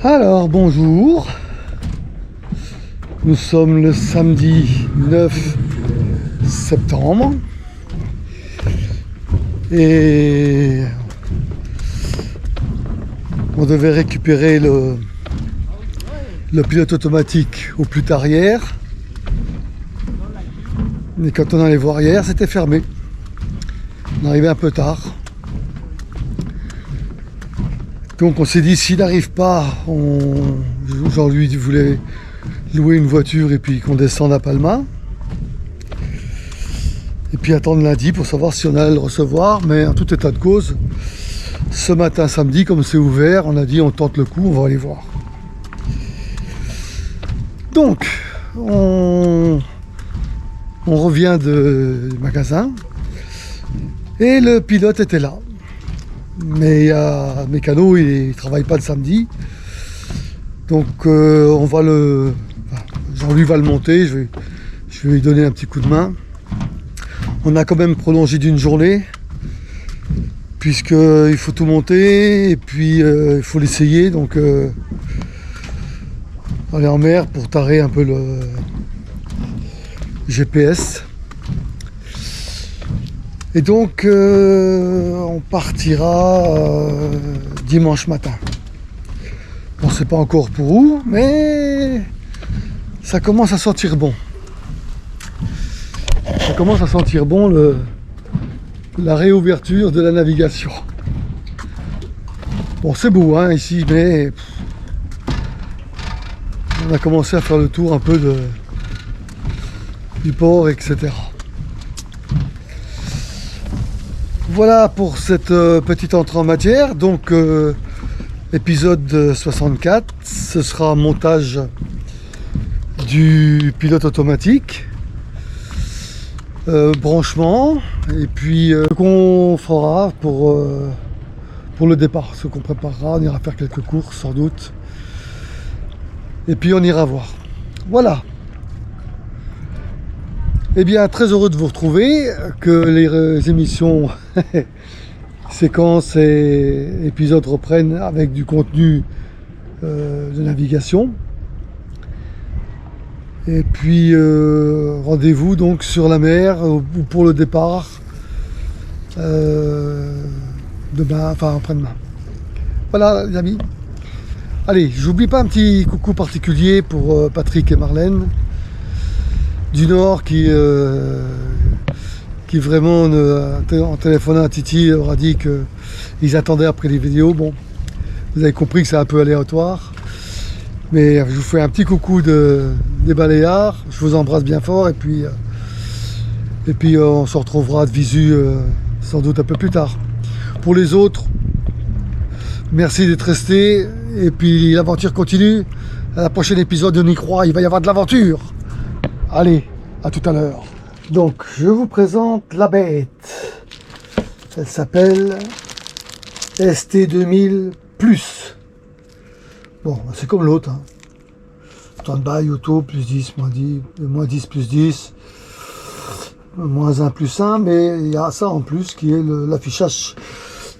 Alors bonjour, nous sommes le samedi 9 septembre et on devait récupérer le pilote automatique au plus tard hier, mais quand on allait voir hier c'était fermé, on arrivait un peu tard. Donc on s'est dit, s'il n'arrive pas, aujourd'hui il voulait louer une voiture et puis qu'on descende à Palma. Et puis attendre lundi pour savoir si on allait le recevoir. Mais en tout état de cause, ce matin samedi, comme c'est ouvert, on a dit on tente le coup, on va aller voir. Donc on revient du magasin et le pilote était là. Mais il y a Mécano, il ne travaille pas le samedi. Donc Jean-Louis va le monter, je vais lui donner un petit coup de main. On a quand même prolongé d'une journée, puisqu'il faut tout monter et puis il faut l'essayer. Donc aller en mer pour tarer un peu le GPS. Et donc on partira dimanche matin. On ne sait pas encore pour où, mais ça commence à sentir bon. Ça commence à sentir bon la réouverture de la navigation. Bon, c'est beau hein, ici, mais on a commencé à faire le tour un peu du port, etc. Voilà pour cette petite entrée en matière. Donc épisode 64, ce sera montage du pilote automatique, branchement, et puis ce qu'on fera pour le départ, ce qu'on préparera. On ira faire quelques courses sans doute, et puis on ira voir. Voilà. Eh bien, très heureux de vous retrouver, que les émissions, séquences et épisodes reprennent avec du contenu de navigation. Et puis, rendez-vous donc sur la mer ou pour le départ demain, enfin après-demain. Voilà les amis. Allez, j'oublie pas un petit coucou particulier pour Patrick et Marlène du Nord qui vraiment en téléphonant à Titi leur a dit qu'ils attendaient après les vidéos. Bon, vous avez compris que c'est un peu aléatoire, mais je vous fais un petit coucou des Baléares, je vous embrasse bien fort et puis on se retrouvera de visu sans doute un peu plus tard. Pour les autres, merci d'être restés et puis l'aventure continue. À la prochaine épisode, on y croit, il va y avoir de l'aventure. Allez, à tout à l'heure. Donc, je vous présente la bête. Elle s'appelle ST2000+. Bon, c'est comme l'autre. Hein. Stand-by, auto, plus 10, moins 10, moins 10, plus 10, moins 1, plus 1, mais il y a ça en plus qui est l'affichage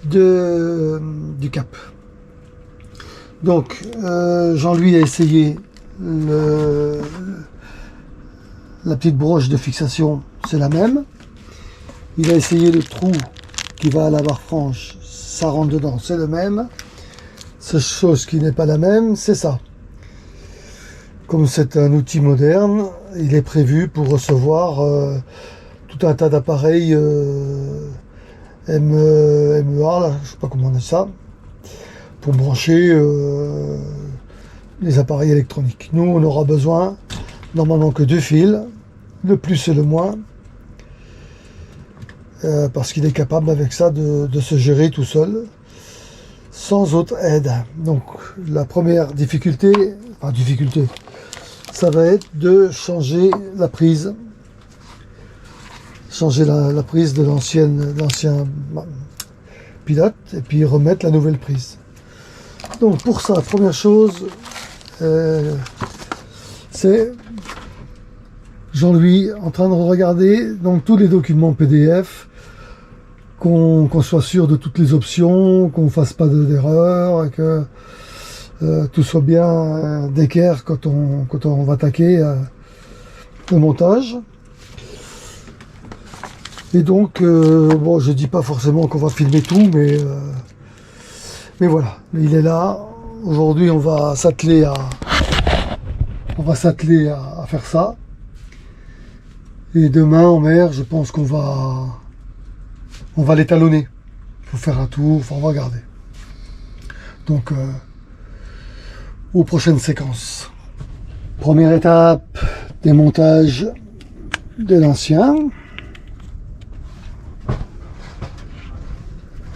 du cap. Donc, Jean-Louis a essayé la petite broche de fixation, c'est la même. Il a essayé le trou qui va à la barre franche, ça rentre dedans, c'est le même. Cette chose qui n'est pas la même, c'est ça. Comme c'est un outil moderne, il est prévu pour recevoir tout un tas d'appareils MEA, là, je sais pas comment on dit ça, pour brancher les appareils électroniques. Nous, on aura besoin normalement que 2 fils, le plus et le moins, parce qu'il est capable avec ça de se gérer tout seul, sans autre aide. Donc la première difficulté, ça va être de changer la prise, la prise de l'ancien pilote, et puis remettre la nouvelle prise. Donc pour ça, première chose, c'est Jean-Louis en train de regarder donc tous les documents PDF, qu'on soit sûr de toutes les options, qu'on fasse pas d'erreur, tout soit bien d'équerre quand on va attaquer le montage. Et donc, bon, je dis pas forcément qu'on va filmer tout, mais voilà, il est là. Aujourd'hui, on va s'atteler à faire ça. Et demain, en mer, je pense qu'on va l'étalonner. Il faut faire un tour, enfin, on va regarder. Donc, aux prochaines séquences. Première étape, démontage de l'ancien.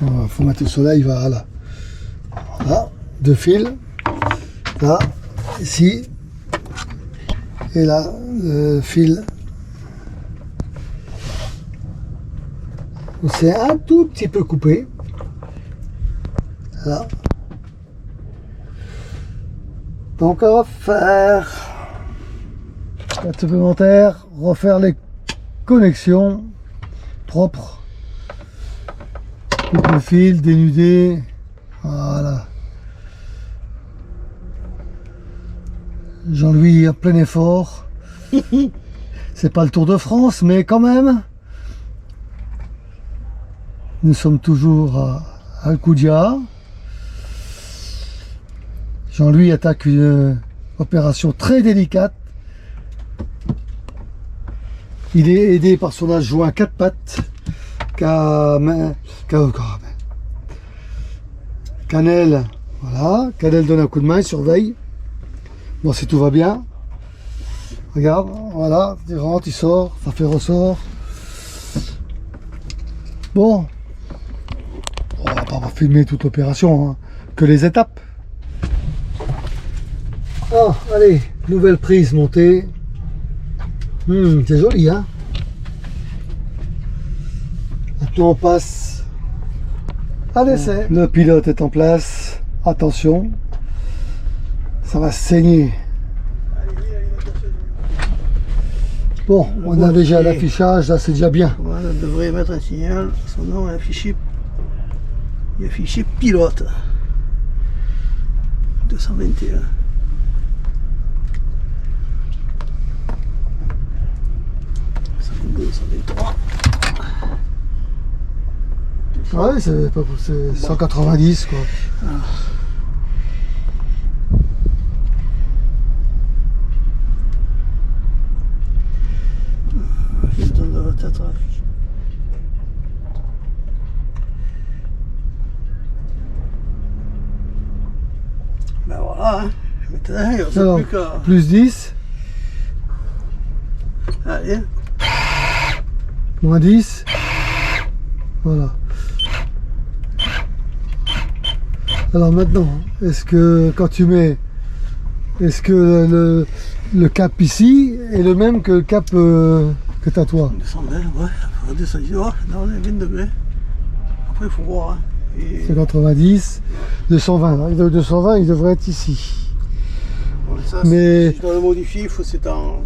Il faut mettre le soleil, voilà. Voilà, 2 fils. Là, ici. Et là, le fil. C'est un tout petit peu coupé. Là. Donc on va faire un supplémentaire, refaire les connexions propres. Couper le fil, dénuder. Voilà. Jean-Louis à plein effort. C'est pas le Tour de France, mais quand même. Nous sommes toujours à Alcudia. Jean-Louis attaque une opération très délicate. Il est aidé par son adjoint 4 pattes. Canel, voilà. Canel donne un coup de main, il surveille. Bon, si tout va bien. Regarde, voilà, il rentre, il sort, ça fait ressort. Bon. On va pas filmer toute l'opération, hein, que les étapes. Ah, allez, nouvelle prise montée. C'est joli, hein. Maintenant on passe à l'essai. Le pilote est en place. Attention, ça va saigner. Bon, on a déjà l'affichage, là c'est déjà bien. Voilà, on devrait mettre un signal. Son nom est affiché. Il est affiché pilote. 221. Ouais, c'est 190 quoi. Ben voilà, hein. Maintenant, il Alors, reste plus qu'à. plus 10, Allez. moins 10. Voilà. Alors maintenant, est-ce que quand tu mets, est-ce que le cap ici est le même que le cap que t'as toi? 220, ouais, il faut descendre, ouais, dans les 20 degrés. Après, il faut voir. Hein. Et... C'est 90, 220. 220, il devrait être ici. Bon, ça, mais si tu dois le modifier, c'est en.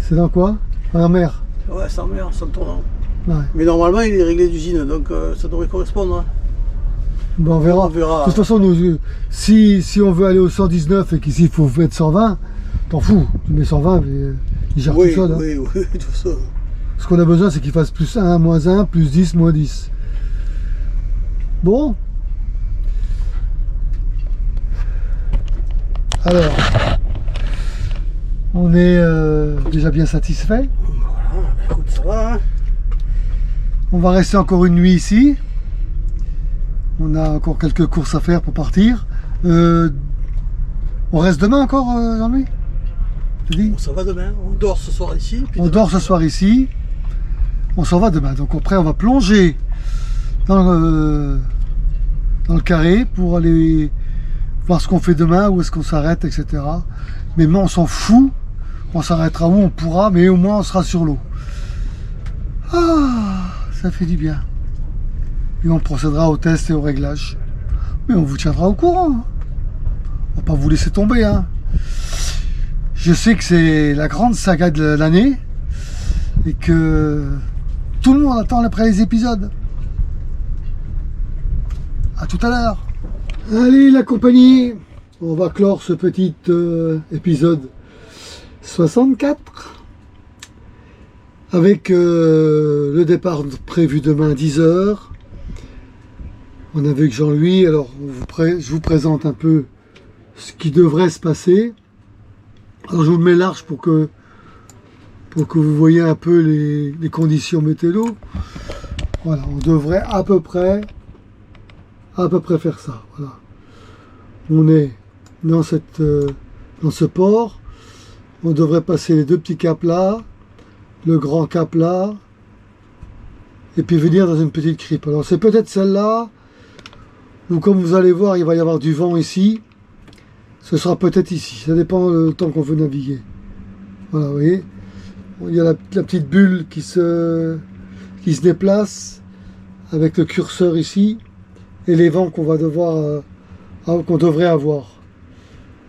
C'est dans quoi? En mer. Ouais, c'est en mer, c'est en tournant. Ouais. Mais normalement, il est réglé d'usine, donc ça devrait correspondre. Hein. Bon, on verra. De toute façon, nous, si on veut aller au 119 et qu'ici il faut mettre 120, t'en fous. Tu mets 120, mais il gère tout seul. Hein. Oui, tout ça. Ce qu'on a besoin, c'est qu'il fasse plus 1, moins 1, plus 10, moins 10. Bon. Alors, on est déjà bien satisfait. Voilà, écoute, ça va. Hein. On va rester encore une nuit ici. On a encore quelques courses à faire pour partir. On reste demain encore, Jean-Louis? Bon, ça va demain. On dort ce soir ici. On dort ce soir ici. On s'en va demain. Donc après, on va plonger dans le carré pour aller voir ce qu'on fait demain, où est-ce qu'on s'arrête, etc. Mais on s'en fout. On s'arrêtera où on pourra, mais au moins on sera sur l'eau. Ah, ça fait du bien. Et on procédera au test et au réglage. Mais on vous tiendra au courant. Hein. On va pas vous laisser tomber. Hein. Je sais que c'est la grande saga de l'année et que tout le monde attend après les épisodes. À tout à l'heure. Allez la compagnie, on va clore ce petit épisode 64 avec le départ prévu demain 10h. On est avec Jean-Louis, alors je vous présente un peu ce qui devrait se passer. Alors je vous le mets large pour que vous voyez un peu les conditions météo. Voilà, on devrait à peu près faire ça. Voilà. On est dans ce port. On devrait passer les deux petits caps là, le grand cap là, et puis venir dans une petite cripe. Alors c'est peut-être celle-là, ou comme vous allez voir, il va y avoir du vent ici. Ce sera peut-être ici. Ça dépend du temps qu'on veut naviguer. Voilà, vous voyez. Il y a la petite bulle qui se déplace avec le curseur ici et les vents qu'on va qu'on devrait avoir.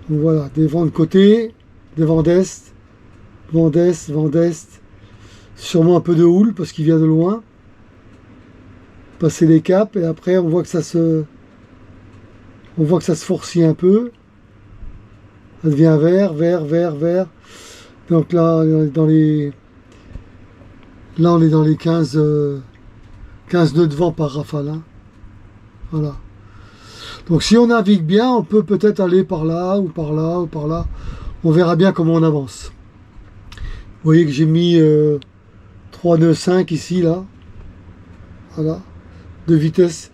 Donc voilà, des vents de côté, des vents d'est, vent d'est, sûrement un peu de houle parce qu'il vient de loin. Passer les caps et après on voit que ça se forcit un peu. Ça devient vert. Donc là, on est dans les 15 nœuds de vent par rafale. Hein. Voilà. Donc si on navigue bien, on peut peut-être aller par là, ou par là, ou par là. On verra bien comment on avance. Vous voyez que j'ai mis 3 nœuds 5 ici, là. Voilà. De vitesse.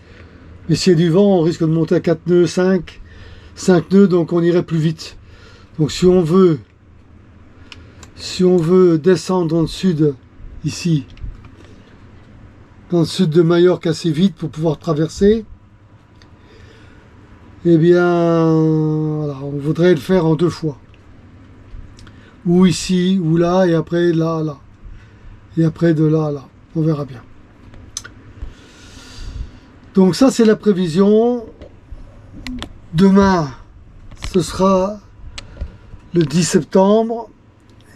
Mais s'il y a du vent, on risque de monter à 4 nœuds 5 nœuds, donc on irait plus vite. Donc si on veut descendre dans le sud, ici, dans le sud de Majorque assez vite pour pouvoir traverser, eh bien, voilà, on voudrait le faire en 2 fois. Ou ici, ou là, et après là, là. Et après de là, là. On verra bien. Donc ça, c'est la prévision. Demain, ce sera le 10 septembre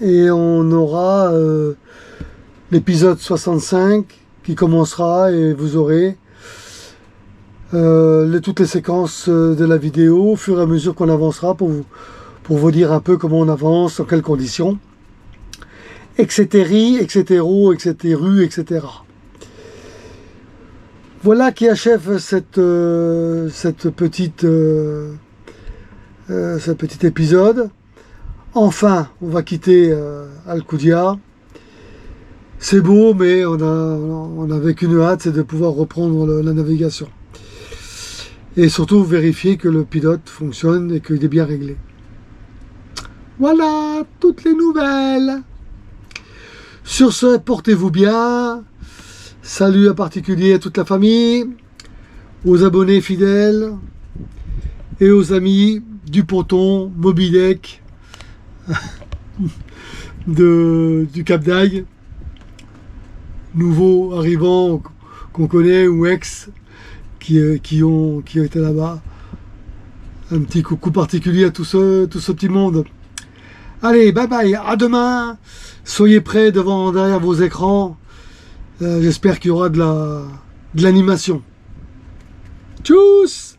et on aura l'épisode 65 qui commencera et vous aurez toutes les séquences de la vidéo au fur et à mesure qu'on avancera pour vous dire un peu comment on avance, dans quelles conditions, etc., etc. Voilà qui achève cet petit épisode. Enfin, on va quitter Alcudia. C'est beau, mais on avait qu'une hâte, c'est de pouvoir reprendre la navigation. Et surtout vérifier que le pilote fonctionne et qu'il est bien réglé. Voilà, toutes les nouvelles. Sur ce, portez-vous bien. Salut en particulier à toute la famille, aux abonnés fidèles et aux amis du ponton Moby Deck du Cap d'Agde, nouveaux arrivants qu'on connaît ou ex qui ont été là-bas. Un petit coucou particulier à tout ce petit monde. Allez, bye bye, à demain. Soyez prêts derrière vos écrans. J'espère qu'il y aura de l'animation. Tchuss!